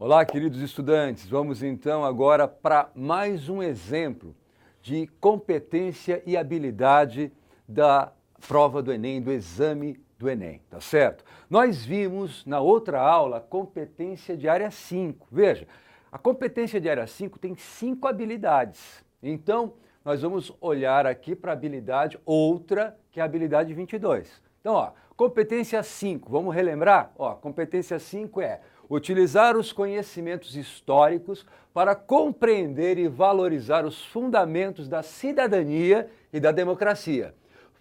Olá, queridos estudantes. Vamos então agora para mais um exemplo de competência e habilidade da prova do Enem, do exame do Enem, tá certo? Nós vimos na outra aula a competência de área 5. Veja, a competência de área 5 tem 5 habilidades. Então, nós vamos olhar aqui para a habilidade outra, que é a habilidade 22. Então, competência 5, vamos relembrar? Competência 5 é utilizar os conhecimentos históricos para compreender e valorizar os fundamentos da cidadania e da democracia,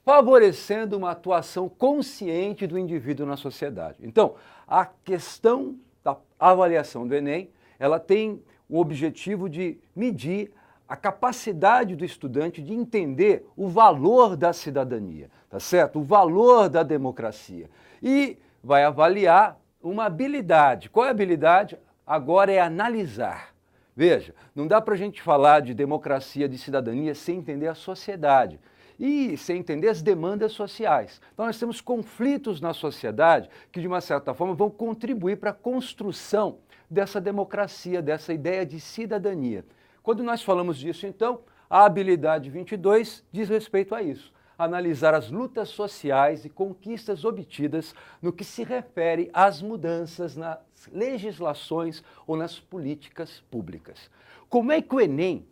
favorecendo uma atuação consciente do indivíduo na sociedade. Então, a questão da avaliação do Enem, ela tem o objetivo de medir a capacidade do estudante de entender o valor da cidadania, tá certo? O valor da democracia. E vai avaliar uma habilidade. Qual é a habilidade? Agora é analisar. Veja, não dá para a gente falar de democracia, de cidadania, sem entender a sociedade e sem entender as demandas sociais. Então nós temos conflitos na sociedade que, de uma certa forma, vão contribuir para a construção dessa democracia, dessa ideia de cidadania. Quando nós falamos disso, então, a habilidade 22 diz respeito a isso. Analisar as lutas sociais e conquistas obtidas no que se refere às mudanças nas legislações ou nas políticas públicas. Como é que o Enem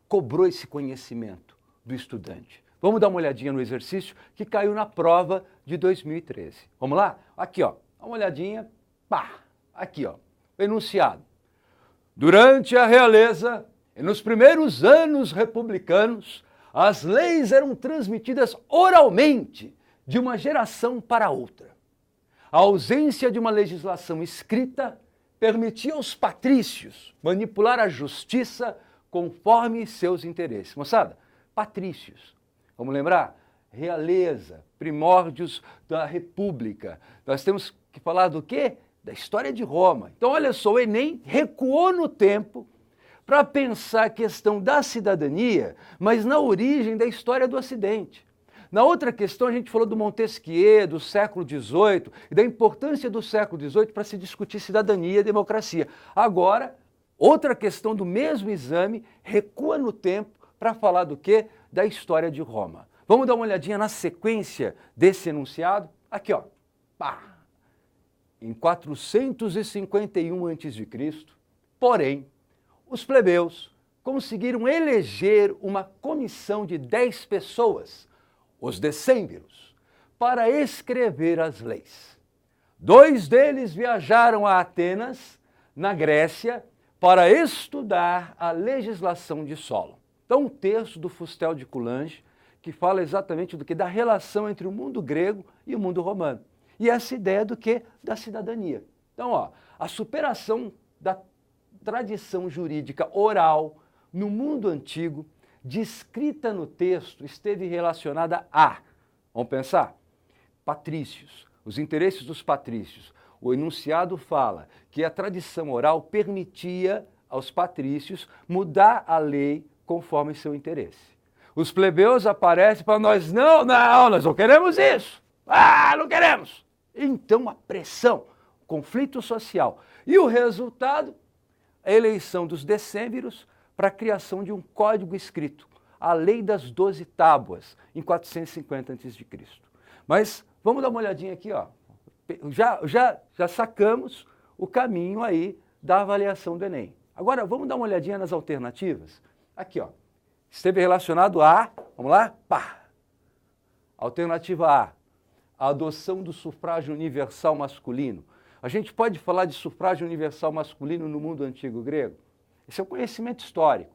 cobrou esse conhecimento do estudante? Vamos dar uma olhadinha no exercício que caiu na prova de 2013. Vamos lá? Aqui, dá uma olhadinha. Aqui, o enunciado. Durante a realeza e nos primeiros anos republicanos, as leis eram transmitidas oralmente de uma geração para outra. A ausência de uma legislação escrita permitia aos patrícios manipular a justiça conforme seus interesses. Moçada, patrícios, vamos lembrar? Realeza, primórdios da República. Nós temos que falar do quê? Da história de Roma. Então, olha só, o Enem recuou no tempo para pensar a questão da cidadania, mas na origem da história do Ocidente. Na outra questão, a gente falou do Montesquieu, do século XVIII, e da importância do século XVIII para se discutir cidadania e democracia. Agora, outra questão do mesmo exame recua no tempo para falar do quê? Da história de Roma. Vamos dar uma olhadinha na sequência desse enunciado? Aqui, Em 451 a.C., porém, os plebeus conseguiram eleger uma comissão de 10 pessoas, os decêmviros, para escrever as leis. 2 deles viajaram a Atenas, na Grécia, para estudar a legislação de Solon. Então, um texto do Fustel de Coulanges, que fala exatamente do que? Da relação entre o mundo grego e o mundo romano. E essa ideia do que? Da cidadania. Então, a superação da tradição jurídica oral no mundo antigo, descrita no texto, esteve relacionada a, vamos pensar, patrícios, os interesses dos patrícios. O enunciado fala que a tradição oral permitia aos patrícios mudar a lei conforme seu interesse. Os plebeus aparecem para nós, nós não queremos isso, não queremos. Então a pressão, conflito social e o resultado, a eleição dos decêmviros para a criação de um código escrito, a Lei das 12 Tábuas, em 450 a.C. Mas vamos dar uma olhadinha aqui, Já sacamos o caminho aí da avaliação do Enem. Agora vamos dar uma olhadinha nas alternativas. Aqui, esteve relacionado a, vamos lá? Alternativa A, a adoção do sufrágio universal masculino. A gente pode falar de sufrágio universal masculino no mundo antigo grego? Esse é o conhecimento histórico.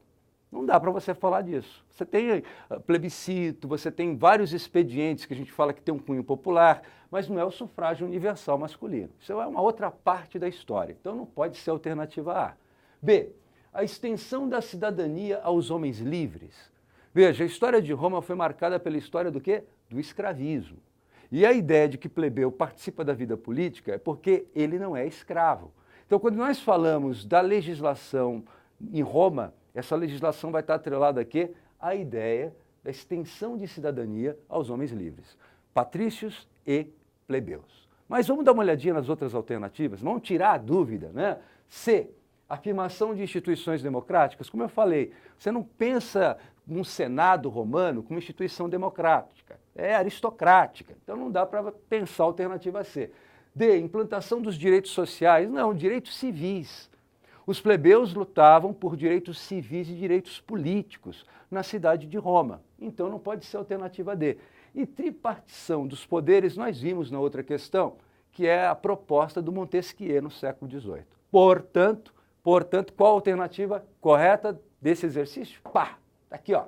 Não dá para você falar disso. Você tem plebiscito, você tem vários expedientes que a gente fala que tem um cunho popular, mas não é o sufrágio universal masculino. Isso é uma outra parte da história. Então não pode ser a alternativa A. B, a extensão da cidadania aos homens livres. Veja, a história de Roma foi marcada pela história do quê? Do escravismo. E a ideia de que plebeu participa da vida política é porque ele não é escravo. Então, quando nós falamos da legislação em Roma, essa legislação vai estar atrelada aqui à ideia da extensão de cidadania aos homens livres, patrícios e plebeus. Mas vamos dar uma olhadinha nas outras alternativas, vamos tirar a dúvida, né? C, Afirmação de instituições democráticas, como eu falei, você não pensa num Senado romano como instituição democrática, é aristocrática, então não dá para pensar a alternativa C. D, implantação dos direitos sociais, não, direitos civis. Os plebeus lutavam por direitos civis e direitos políticos na cidade de Roma, então não pode ser a alternativa D. E tripartição dos poderes nós vimos na outra questão, que é a proposta do Montesquieu no século XVIII. Portanto, qual a alternativa correta desse exercício? Pá, tá aqui, ó,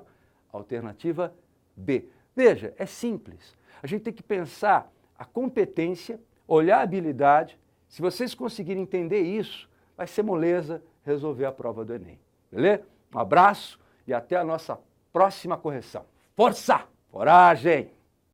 alternativa B. Veja, é simples. A gente tem que pensar a competência, olhar a habilidade. Se vocês conseguirem entender isso, vai ser moleza resolver a prova do Enem. Beleza? Um abraço e até a nossa próxima correção. Força! Coragem!